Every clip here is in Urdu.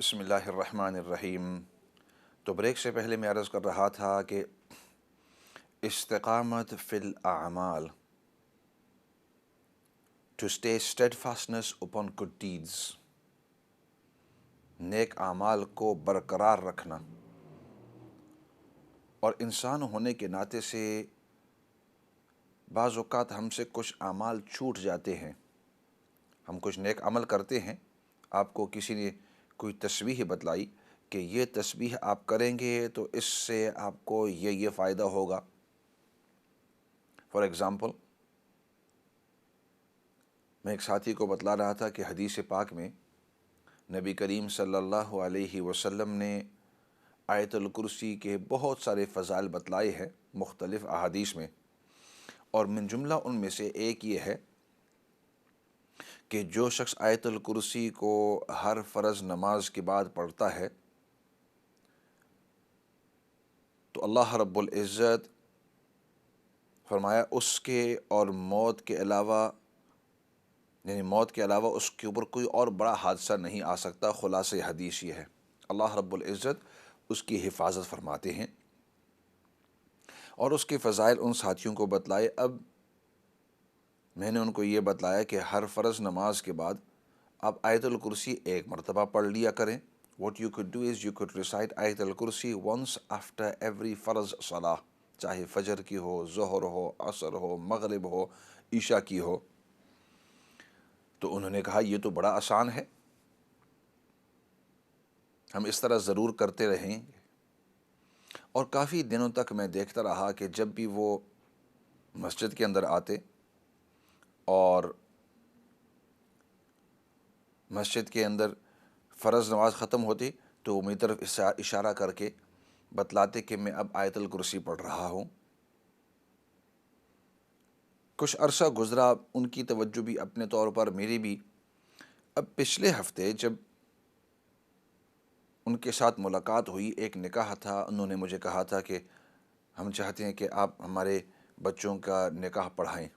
بسم اللہ الرحمن الرحیم۔ تو بریک سے پہلے میں عرض کر رہا تھا کہ استقامت فی الاعمال، to stay steadfastness upon good deeds، نیک اعمال کو برقرار رکھنا۔ اور انسان ہونے کے ناطے سے بعض اوقات ہم سے کچھ اعمال چھوٹ جاتے ہیں، ہم کچھ نیک عمل کرتے ہیں، آپ کو کسی نے کوئی تسبیح بتلائی کہ یہ تسبیح آپ کریں گے تو اس سے آپ کو یہ فائدہ ہوگا۔ فار ایگزامپل، میں ایک ساتھی کو بتلا رہا تھا کہ حدیث پاک میں نبی کریم صلی اللہ علیہ وسلم نے آیت الکرسی کے بہت سارے فضائل بتلائے ہیں مختلف احادیث میں، اور من جملہ ان میں سے ایک یہ ہے کہ جو شخص آیت الکرسی کو ہر فرض نماز کے بعد پڑھتا ہے تو اللہ رب العزت فرمایا اس کے اور موت کے علاوہ، یعنی موت کے علاوہ اس کے اوپر کوئی اور بڑا حادثہ نہیں آ سکتا۔ خلاصہ حدیث یہ ہے، اللہ رب العزت اس کی حفاظت فرماتے ہیں، اور اس کے فضائل ان ساتھیوں کو بتلائے۔ اب میں نے ان کو یہ بتلایا کہ ہر فرض نماز کے بعد آپ آیت الکرسی ایک مرتبہ پڑھ لیا کریں۔ What you could do is you could recite آیت الکرسی once after every فرض صلاح، چاہے فجر کی ہو، ظہر ہو، عصر ہو، مغرب ہو، عشاء کی ہو۔ تو انہوں نے کہا یہ تو بڑا آسان ہے، ہم اس طرح ضرور کرتے رہیں گے۔ اور کافی دنوں تک میں دیکھتا رہا کہ جب بھی وہ مسجد کے اندر آتے اور مسجد کے اندر فرض نماز ختم ہوتی تو وہ میری طرف اشارہ کر کے بتلاتے کہ میں اب آیت الکرسی پڑھ رہا ہوں۔ کچھ عرصہ گزرا، ان کی توجہ بھی اپنے طور پر، میری بھی۔ اب پچھلے ہفتے جب ان کے ساتھ ملاقات ہوئی، ایک نکاح تھا، انہوں نے مجھے کہا تھا کہ ہم چاہتے ہیں کہ آپ ہمارے بچوں کا نکاح پڑھائیں۔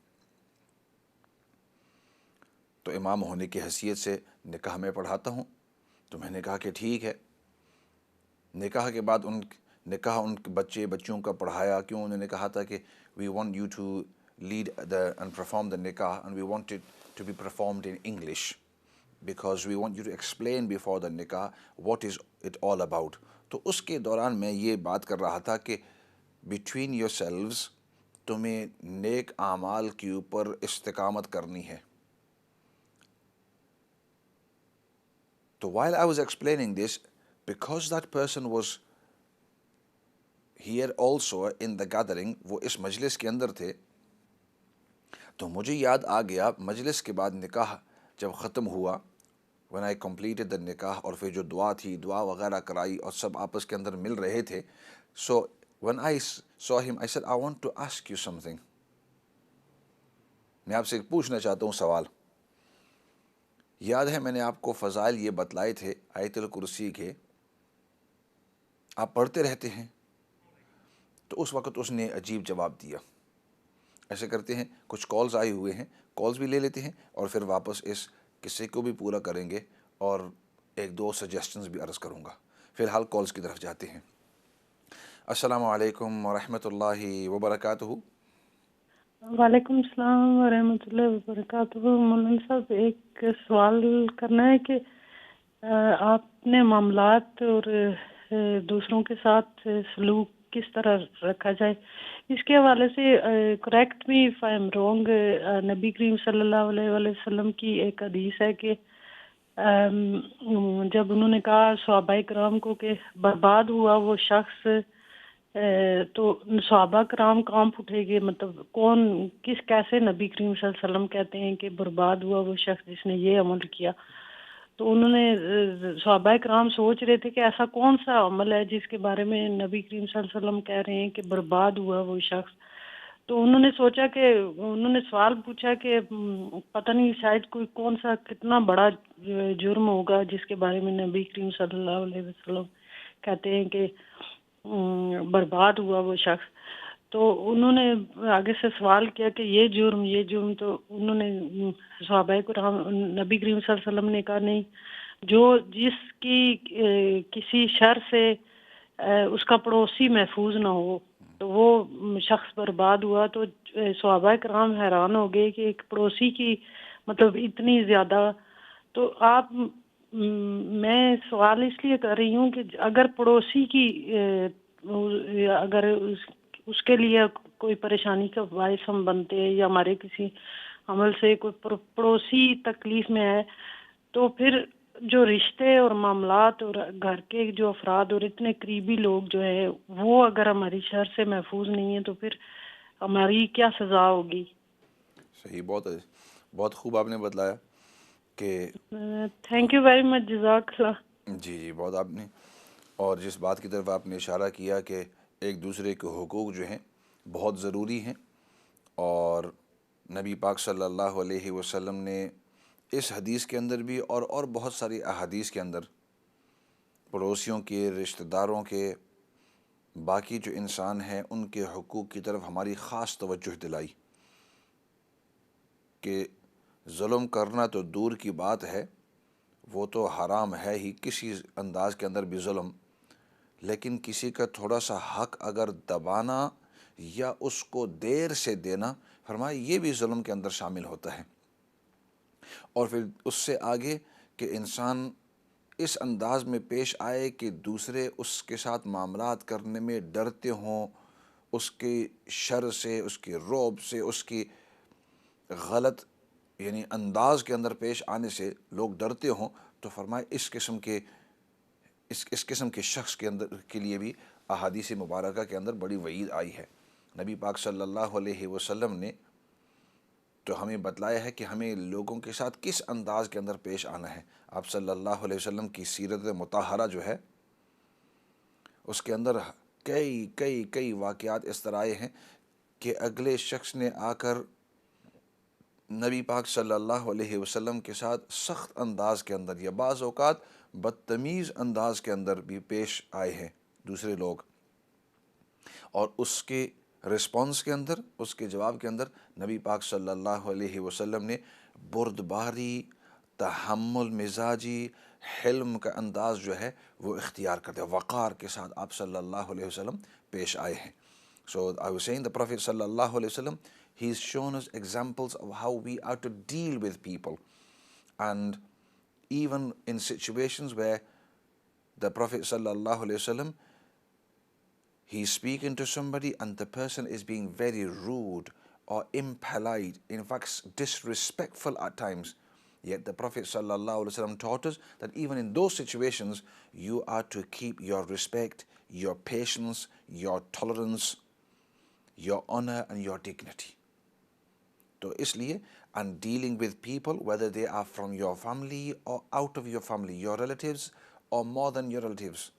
تو امام ہونے کی حیثیت سے نکاح میں پڑھاتا ہوں، تو میں نے کہا کہ ٹھیک ہے۔ نکاح کے بعد ان بچوں کا پڑھایا، کیوں؟ انہوں نے کہا تھا کہ we want you to lead and perform the nikah and we want it to be performed in English because we want you to explain before the nikah what is it all about. تو اس کے دوران میں یہ بات کر رہا تھا کہ بٹوین یور سیلوز تمہیں نیک اعمال کے اوپر استقامت کرنی ہے۔ تو while I was explaining this, because that person was here also in the gathering، وہ اس مجلس کے اندر تھے، تو مجھے یاد آ گیا مجلس کے بعد نکاح جب ختم ہوا، when I completed the نکاح، اور پھر جو دعا تھی، دعا وغیرہ کرائی اور سب آپس کے اندر مل رہے تھے۔ So when I saw him I said I want to ask you something، میں آپ سے پوچھنا چاہتا ہوں سوال۔ یاد ہے میں نے آپ کو فضائل یہ بتلائے تھے آیت الکرسی کے، آپ پڑھتے رہتے ہیں؟ تو اس وقت اس نے عجیب جواب دیا۔ ایسے کرتے ہیں، کچھ کالز آئے ہوئے ہیں، کالز بھی لے لیتے ہیں اور پھر واپس اس قصے کو بھی پورا کریں گے اور ایک دو سجیشنز بھی عرض کروں گا۔ فی الحال کالز کی طرف جاتے ہیں۔ السلام علیکم ورحمۃ اللہ وبرکاتہ۔ وعلیکم السلام ورحمۃ اللہ وبرکاتہ۔ مولانا صاحب، ایک سوال کرنا ہے کہ آپ نے معاملات اور دوسروں کے ساتھ سلوک کس طرح رکھا جائے، اس کے حوالے سے correct me if I am wrong, نبی کریم صلی اللہ علیہ وآلہ وسلم کی ایک حدیث ہے کہ جب انہوں نے کہا صحابہ کرام کو کہ برباد ہوا وہ شخص، تو صحابہ کرام کانپ اٹھے گے، مطلب کون کیسے نبی کریم صلی اللہ علیہ وسلم کہتے ہیں کہ برباد ہوا وہ شخص جس نے یہ عمل کیا؟ تو انہوں نے صحابہ کرام سوچ رہے تھے کہ ایسا کون سا عمل ہے جس کے بارے میں نبی کریم صلی اللہ علیہ وسلم کہہ رہے ہیں کہ برباد ہوا وہ شخص۔ تو انہوں نے سوچا کہ انہوں نے سوال پوچھا کہ پتہ نہیں شاید کوئی کون سا کتنا بڑا جرم ہوگا جس کے بارے میں نبی کریم صلی اللہ علیہ وسلم کہتے ہیں کہ برباد ہوا وہ شخص۔ تو انہوں نے آگے سے سوال کیا کہ یہ جرم، تو انہوں نے صحابہ کرام، نبی کریم صلی اللہ علیہ وسلم نے کہا نہیں، جو جس کی کسی شر سے اس کا پڑوسی محفوظ نہ ہو تو وہ شخص برباد ہوا. تو صحابہ کرام حیران ہو گئے کہ ایک پڑوسی کی مطلب اتنی زیادہ. تو آپ میں سوال اس لیے کر رہی ہوں کہ اگر پڑوسی کی اگر اس کے لیے کوئی پریشانی کا باعث ہم بنتے ہیں یا ہمارے کسی عمل سے کوئی پڑوسی تکلیف میں ہے تو پھر جو رشتے اور معاملات اور گھر کے جو افراد اور اتنے قریبی لوگ جو ہیں وہ اگر ہماری شر سے محفوظ نہیں ہیں تو پھر ہماری کیا سزا ہوگی؟ صحیح، بہت بہت خوب آپ نے بتلایا کہ تھینک یو ویری مچ، جزاک اللہ. جی جی، بہت آپ نے، اور جس بات کی طرف آپ نے اشارہ کیا کہ ایک دوسرے کے حقوق جو ہیں بہت ضروری ہیں، اور نبی پاک صلی اللہ علیہ وسلم نے اس حدیث کے اندر بھی اور بہت ساری احادیث کے اندر پڑوسیوں کے، رشتہ داروں کے، باقی جو انسان ہیں ان کے حقوق کی طرف ہماری خاص توجہ دلائی کہ ظلم کرنا تو دور کی بات ہے، وہ تو حرام ہے ہی کسی انداز کے اندر بھی ظلم، لیکن کسی کا تھوڑا سا حق اگر دبانا یا اس کو دیر سے دینا، فرمایا یہ بھی ظلم کے اندر شامل ہوتا ہے. اور پھر اس سے آگے کہ انسان اس انداز میں پیش آئے کہ دوسرے اس کے ساتھ معاملات کرنے میں ڈرتے ہوں، اس کی شر سے، اس کی رعب سے، اس کی غلط یعنی انداز کے اندر پیش آنے سے لوگ ڈرتے ہوں، تو فرمائے اس قسم کے شخص کے اندر کے لیے بھی احادیث مبارکہ کے اندر بڑی وعید آئی ہے. نبی پاک صلی اللہ علیہ وسلم نے تو ہمیں بتلایا ہے کہ ہمیں لوگوں کے ساتھ کس انداز کے اندر پیش آنا ہے. آپ صلی اللہ علیہ وسلم کی سیرت مطہرہ جو ہے اس کے اندر کئی کئی کئی واقعات اس طرح آئے ہیں کہ اگلے شخص نے آ کر نبی پاک صلی اللہ علیہ وسلم کے ساتھ سخت انداز کے اندر یا بعض اوقات بدتمیز انداز کے اندر بھی پیش آئے ہیں دوسرے لوگ، اور اس کے رسپانس کے اندر، اس کے جواب کے اندر نبی پاک صلی اللہ علیہ وسلم نے بردباری، تحمل مزاجی، حلم کا انداز جو ہے وہ اختیار کرتے، وقار کے ساتھ آپ صلی اللہ علیہ وسلم پیش آئے ہیں. So I was saying the Prophet sallallahu alaihi wasallam, he's shown us examples of how we are to deal with people, and even in situations where the Prophet sallallahu alaihi wasallam, he's speaking to somebody and the person is being very rude or impolite, in fact disrespectful at times. Yet the Prophet sallallahu alaihi wasallam taught us that even in those situations you are to keep your respect, your patience, your tolerance, your honor and your dignity. تو اس لیے and dealing with people, whether they are from your family or out of your family, your relatives or more than your relatives,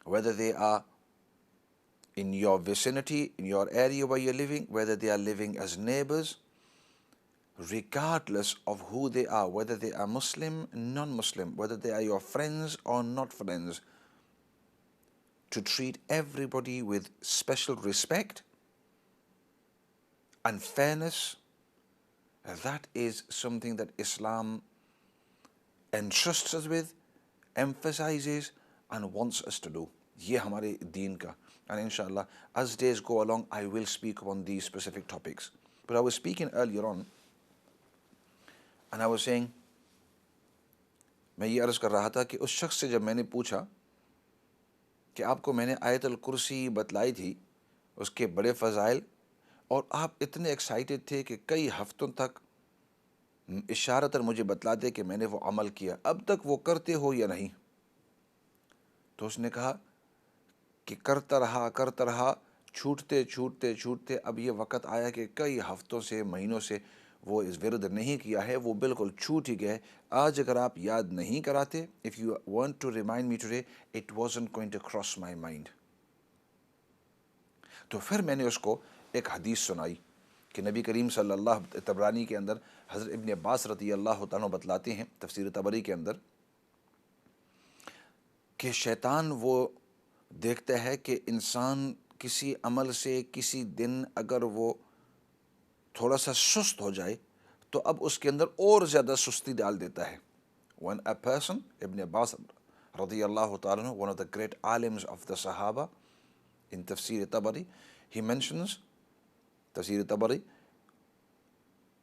whether they are in your vicinity, in your area where you're living, whether they are living as neighbors, regardless of who they are, whether they are Muslim, non-Muslim, whether they are your friends or not friends, to treat everybody with special respect and fairness. That is something that Islam entrusts us with, emphasizes and wants us to do. یہ ہمارے دین کا. And inshallah, as days go along, I will speak on these specific topics. But I was speaking earlier on, and I was saying, میں یہ عرض کر رہا تھا کہ اس شخص سے جب میں نے پوچھا کہ آپ کو میں نے آیت الکرسی بتلائی تھی، اس کے بڑے فضائل، اور آپ اتنے ایکسائٹیڈ تھے کہ کئی ہفتوں تک اشارتاً مجھے بتلاتے کہ میں نے وہ عمل کیا، اب تک وہ کرتے ہو یا نہیں؟ تو اس نے کہا کہ کرتا رہا، چھوٹتے اب یہ وقت آیا کہ کئی ہفتوں سے، مہینوں سے وہ اس ورد نہیں کیا ہے، وہ بالکل چھوٹ ہی گئے. آج اگر آپ یاد نہیں کراتے، if you want to remind me today, it wasn't going to cross my mind. تو پھر میں نے اس کو ایک حدیث سنائی کہ نبی کریم صلی اللہ، طبرانی کے اندر حضرت ابن عباس رضی اللہ تعالیٰ بتلاتے ہیں تفسیر طبری کے اندر کہ شیطان وہ دیکھتا ہے کہ انسان کسی عمل سے کسی دن اگر وہ تھوڑا سا سست ہو جائے تو اب اس کے اندر اور زیادہ سستی ڈال دیتا ہے. When a person, Ibn Abbas radiyallahu ta'ala, one of the great alims of the Sahaba, in Tafsir Tabari, he mentions, Tafsir Tabari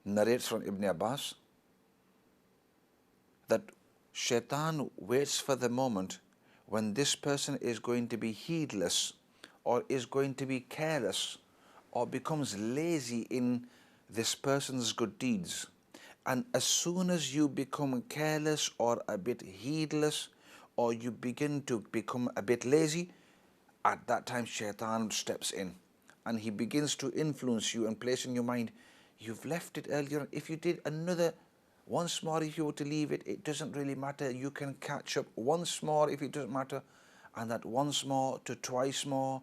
narrates from Ibn Abbas that Shaitan waits for the moment when this person is going to be heedless or is going to be careless or becomes lazy in this person's good deeds. And as soon as you become careless or a bit heedless or you begin to become a bit lazy, at that time Shaitan steps in and he begins to influence you and place in your mind, you've left it earlier. If you did another once more, if you were to leave it, it doesn't really matter. You can catch up once more if it doesn't matter. And that once more to twice more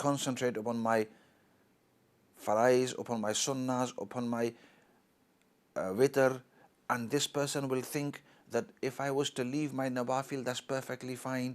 concentrate upon my farais, upon my sunnahs, upon my witr, and this person will think that if I was to leave my nawafil, that's perfectly fine.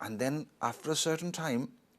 And then after a certain time,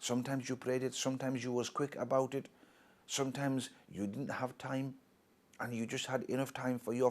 Sometimes you prayed it, sometimes you was quick about it, sometimes you didn't have time and you just had enough time for your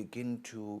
begin to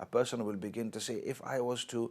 A person will begin to say, if I was to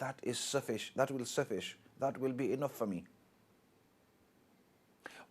that is sufficient, that will suffice, that will be enough for me.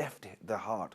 left the heart.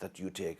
that you take.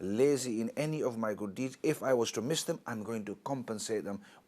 lazy in any of my good deeds. If I was to miss them, I'm going to compensate them.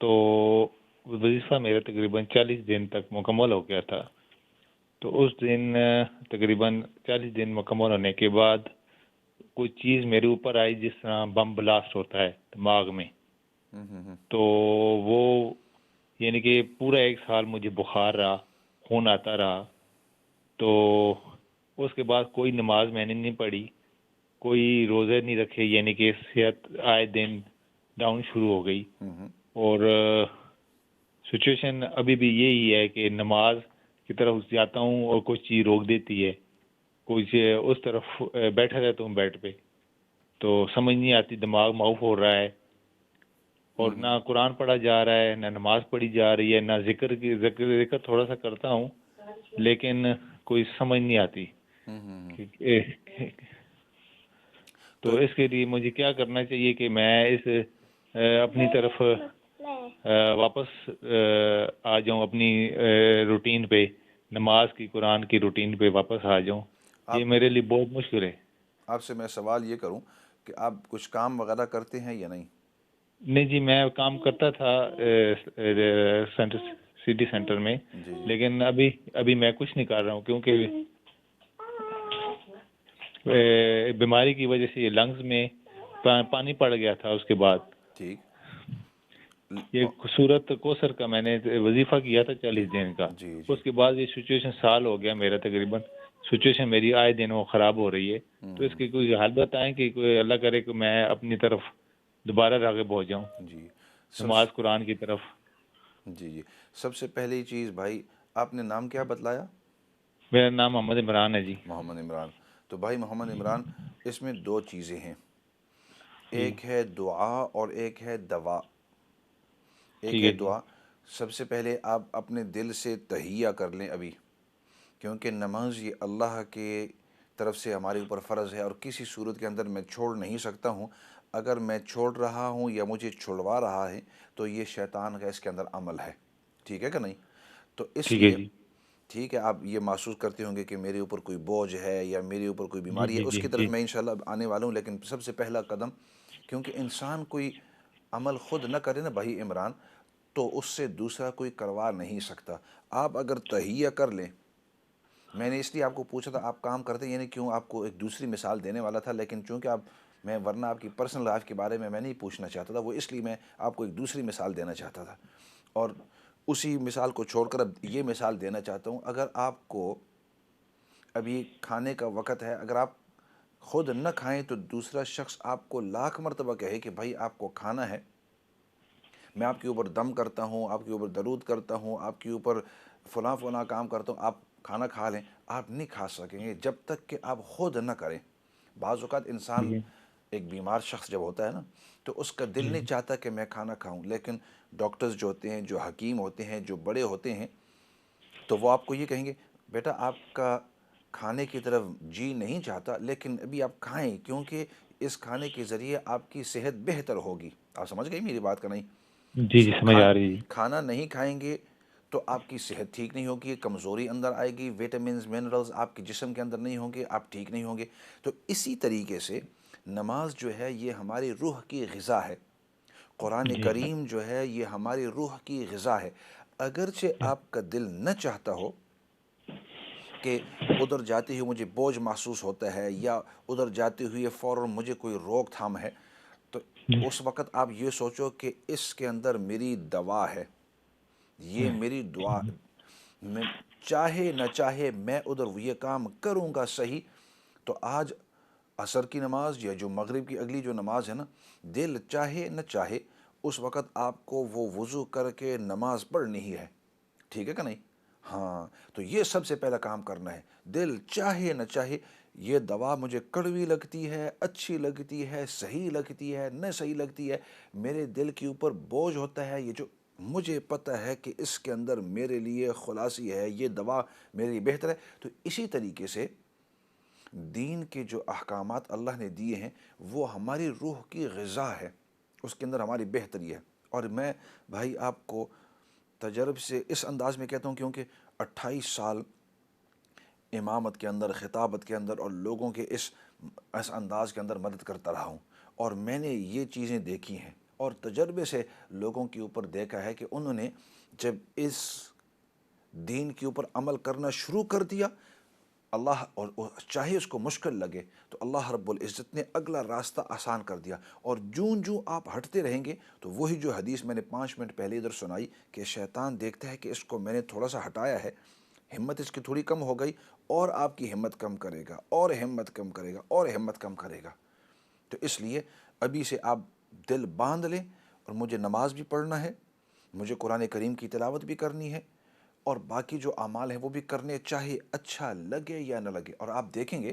تو وظیفہ میرا تقریباً 40 دن تک مکمل ہو گیا تھا. تو اس دن تقریباً 40 دن مکمل ہونے کے بعد کوئی چیز میرے اوپر آئی جس طرح بم بلاسٹ ہوتا ہے دماغ میں. تو وہ یعنی کہ پورا 1 سال مجھے بخار رہا, خون آتا رہا. تو اس کے بعد کوئی نماز میں نے نہیں پڑھی, کوئی روزے نہیں رکھے, یعنی کہ صحت آئے دن ڈاؤن شروع ہو گئی. اور سچویشن ابھی بھی یہی ہے کہ نماز کی طرف جاتا ہوں اور کوئی چیز روک دیتی ہے, کوئی اس طرف بیٹھا رہتا ہوں بیڈ پہ, تو سمجھ نہیں آتی, دماغ معاف ہو رہا ہے, اور نہ قرآن پڑھا جا رہا ہے, نہ نماز پڑھی جا رہی ہے, نہ ذکر تھوڑا سا کرتا ہوں, لیکن کوئی سمجھ نہیں آتی. تو اس کے لیے مجھے کیا کرنا چاہیے کہ میں اس اپنی طرف واپس آ جاؤں, اپنی روٹین پہ, نماز کی, قرآن کی روٹین پہ واپس آ جاؤں. یہ میرے لیے بہت مشکل ہے. آپ سے میں سوال یہ کروں کہ آپ کچھ کام وغیرہ کرتے ہیں یا نہیں؟ نہیں جی, میں کام کرتا تھا سٹی سینٹر میں, لیکن ابھی میں کچھ نہیں کر رہا ہوں, کیونکہ بیماری کی وجہ سے یہ لنگز میں پانی پڑ گیا تھا. اس کے بعد ٹھیک, یہ صورت کوثر کا میں نے وظیفہ کیا تھا 40 دن کا. اس کے بعد یہ سچویشن سال ہو گیا میرا تقریباً, سچویشن میری آئے دن وہ خراب ہو رہی ہے. تو اس کی کوئی حل بتائیں کہ کوئی اللہ کرے کہ میں اپنی طرف دوبارہ راغب ہو جاؤں, جی نماز قرآن کی طرف. جی سب سے پہلی چیز بھائی, آپ نے نام کیا بتلایا؟ میرا نام محمد عمران ہے جی. محمد عمران. تو بھائی محمد عمران, اس میں 2 چیزیں ہیں, جی ایک ہے دعا اور ایک ہے دوا. ایک ٹھیک ہے ہے جی. دعا. سب سے پہلے آپ اپنے دل سے تہیہ کر لیں ابھی, کیونکہ نماز یہ اللہ کے طرف سے ہمارے اوپر فرض ہے, اور کسی صورت کے اندر میں چھوڑ نہیں سکتا ہوں. اگر میں چھوڑ رہا ہوں یا مجھے چھڑوا رہا ہے تو یہ شیطان کا اس کے اندر عمل ہے. ٹھیک ہے کہ نہیں؟ تو اس ٹھیک ہے لیے جی. ٹھیک ہے, آپ یہ محسوس کرتے ہوں گے کہ میرے اوپر کوئی بوجھ ہے یا میرے اوپر کوئی جی بیماری ہے, جی اس جی کی طرف جی میں انشاءاللہ آنے والا ہوں. لیکن سب سے پہلا قدم, کیونکہ انسان کوئی عمل خود نہ کرے نا بھائی عمران, تو اس سے دوسرا کوئی کروا نہیں سکتا. آپ اگر تہیہ کر لیں, میں نے اس لیے آپ کو پوچھا تھا آپ کام کرتے, یعنی کیوں آپ کو ایک دوسری مثال دینے والا تھا, لیکن چونکہ میں ورنہ آپ کی پرسنل لائف کے بارے میں نہیں پوچھنا چاہتا تھا, وہ اس لیے میں آپ کو ایک دوسری مثال دینا چاہتا تھا. اور اسی مثال کو چھوڑ کر اب یہ مثال دینا چاہتا ہوں. اگر آپ کو ابھی کھانے کا وقت ہے, اگر آپ خود نہ کھائیں تو دوسرا شخص آپ کو لاکھ مرتبہ کہے کہ بھائی آپ کو کھانا ہے, میں آپ کے اوپر دم کرتا ہوں, آپ کے اوپر درود کرتا ہوں, آپ کے اوپر فلاں کام کرتا ہوں, آپ کھانا کھا لیں, آپ نہیں کھا سکیں گے جب تک کہ آپ خود نہ کریں. بعض اوقات انسان, ایک بیمار شخص جب ہوتا ہے نا, تو اس کا دل نہیں چاہتا کہ میں کھانا کھاؤں, لیکن ڈاکٹرز جو ہوتے ہیں, جو حکیم ہوتے ہیں, جو بڑے ہوتے ہیں, تو وہ آپ کو یہ کہیں گے بیٹا آپ کا کھانے کی طرف جی نہیں چاہتا, لیکن ابھی آپ کھائیں, کیونکہ اس کھانے کے ذریعے آپ کی صحت بہتر ہوگی. آپ سمجھ گئی میری بات کا نہیں؟ جی جی سمجھ آ رہی ہے. کھانا نہیں کھائیں گے تو آپ کی صحت ٹھیک نہیں ہوگی, کمزوری اندر آئے گی, وٹامنز منرلز آپ کے جسم کے اندر نہیں ہوں گے, آپ ٹھیک نہیں ہوں گے. تو اسی طریقے سے نماز جو ہے یہ ہماری روح کی غذا ہے. قرآن جی کریم جو ہے یہ ہماری روح کی غذا ہے. اگرچہ آپ کا دل نہ چاہتا ہو کہ ادھر جاتے ہوئے مجھے بوجھ محسوس ہوتا ہے, یا ادھر جاتے ہوئے فوراً مجھے کوئی روک تھام ہے, تو اس وقت آپ یہ سوچو کہ اس کے اندر میری دوا ہے, یہ میری دعا, میں چاہے نہ چاہے میں ادھر یہ کام کروں گا صحیح. تو آج عصر کی نماز یا جو مغرب کی اگلی جو نماز ہے نا, دل چاہے نہ چاہے اس وقت آپ کو وہ وضو کر کے نماز پڑھنی ہی ہے. ٹھیک ہے کہ نہیں؟ ہاں, تو یہ سب سے پہلا کام کرنا ہے. دل چاہے نہ چاہے, یہ دوا مجھے کڑوی لگتی ہے, اچھی لگتی ہے, صحیح لگتی ہے, نہ صحیح لگتی ہے, میرے دل کے اوپر بوجھ ہوتا ہے, یہ جو مجھے پتہ ہے کہ اس کے اندر میرے لیے خلاصی ہے, یہ دوا میرے لیے بہتر ہے. تو اسی طریقے سے دین کے جو احکامات اللہ نے دیے ہیں وہ ہماری روح کی غذا ہے, اس کے اندر ہماری بہتری ہے. اور میں بھائی آپ کو تجرب سے اس انداز میں کہتا ہوں, کیونکہ 28 سال امامت کے اندر, خطابت کے اندر, اور لوگوں کے اس انداز کے اندر مدد کرتا رہا ہوں, اور میں نے یہ چیزیں دیکھی ہیں. اور تجربے سے لوگوں کے اوپر دیکھا ہے کہ انہوں نے جب اس دین کے اوپر عمل کرنا شروع کر دیا، اللہ اور چاہے اس کو مشکل لگے تو اللہ رب العزت نے اگلا راستہ آسان کر دیا، اور جوں جوں آپ ہٹتے رہیں گے تو وہی جو حدیث میں نے 5 منٹ پہلے ادھر سنائی کہ شیطان دیکھتا ہے کہ اس کو میں نے تھوڑا سا ہٹایا ہے، ہمت اس کی تھوڑی کم ہو گئی، اور آپ کی ہمت کم کرے گا، اور ہمت کم کرے گا، اور ہمت کم کرے گا۔ تو اس لیے ابھی سے آپ دل باندھ لیں، اور مجھے نماز بھی پڑھنا ہے، مجھے قرآن کریم کی تلاوت بھی کرنی ہے، اور باقی جو اعمال ہیں وہ بھی کرنے، چاہے اچھا لگے یا نہ لگے۔ اور آپ دیکھیں گے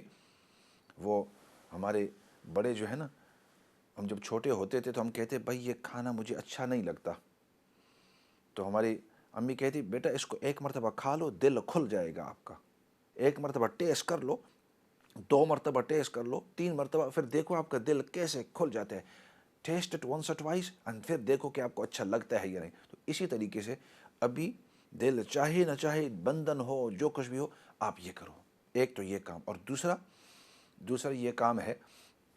وہ ہمارے بڑے جو ہے نا، ہم جب چھوٹے ہوتے تھے تو ہم کہتے بھائی یہ کھانا مجھے اچھا نہیں لگتا، تو ہماری امی کہتی بیٹا اس کو ایک مرتبہ کھا لو، دل کھل جائے گا آپ کا، ایک مرتبہ ٹیسٹ کر لو، 2 مرتبہ ٹیسٹ کر لو، 3 مرتبہ، پھر دیکھو آپ کا دل کیسے کھل جاتا ہے۔ ٹیسٹ اٹ ونس اور ٹوائس اینڈ پھر دیکھو کہ آپ کو اچھا لگتا ہے یا نہیں۔ تو اسی طریقے سے ابھی دل چاہے نہ چاہے، بندھن ہو، جو کچھ بھی ہو، آپ یہ کرو۔ ایک تو یہ کام، اور دوسرا یہ کام ہے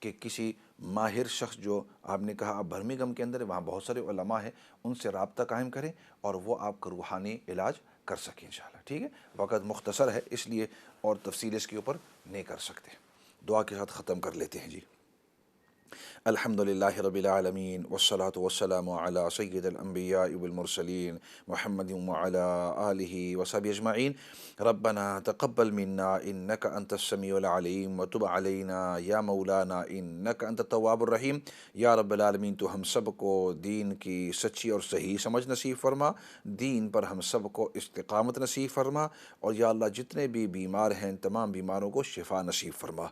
کہ کسی ماہر شخص، جو آپ نے کہا آپ برمنگھم کے اندر ہے، وہاں بہت سارے علماء ہیں، ان سے رابطہ قائم کریں اور وہ آپ کا روحانی علاج کر سکیں انشاءاللہ، ٹھیک ہے؟ وقت مختصر ہے اس لیے اور تفصیل اس کے اوپر نہیں کر سکتے۔ دعا کے ساتھ ختم کر لیتے ہیں جی۔ الحمد للہ رب العالمین والصلاة والسلام علی سید الانبیاء والمرسلین محمد وعلی آلہ وصحبہ اجمعین۔ ربنا تقبل منا انک انت السمیع العلیم وتب علینا یا مولانا انک انت التواب الرحیم۔ یا رب العالمین تو ہم سب کو دین کی سچی اور صحیح سمجھ نصیب فرما، دین پر ہم سب کو استقامت نصیب فرما، اور یا اللہ جتنے بھی بیمار ہیں تمام بیماروں کو شفا نصیب فرما۔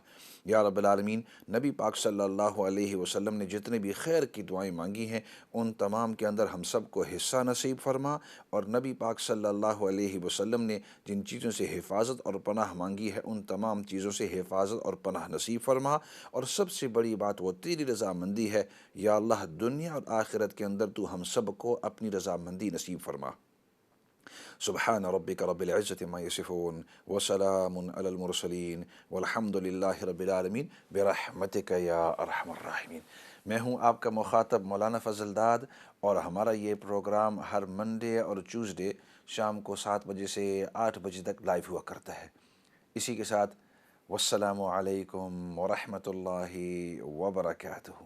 یا رب العالمین نبی پاک صلی اللہ علیہ وسلم نے جتنے بھی خیر کی دعائیں مانگی ہیں ان تمام کے اندر ہم سب کو حصہ نصیب فرما، اور نبی پاک صلی اللہ علیہ وسلم نے جن چیزوں سے حفاظت اور پناہ مانگی ہے ان تمام چیزوں سے حفاظت اور پناہ نصیب فرما، اور سب سے بڑی بات وہ تیری رضامندی ہے۔ یا اللہ دنیا اور آخرت کے اندر تو ہم سب کو اپنی رضامندی نصیب فرما۔ سبحان ربک رب العزت ما یصفون وسلام علی المرسلین والحمد للہ رب العالمین برحمتک یا ارحم الراحمین۔ میں ہوں آپ کا مخاطب مولانا فضل داد، اور ہمارا یہ پروگرام ہر منڈے اور ٹیوزڈے شام کو 7 بجے سے 8 بجے تک لائیو ہوا کرتا ہے۔ اسی کے ساتھ والسلام علیکم ورحمۃ اللہ وبرکاتہ۔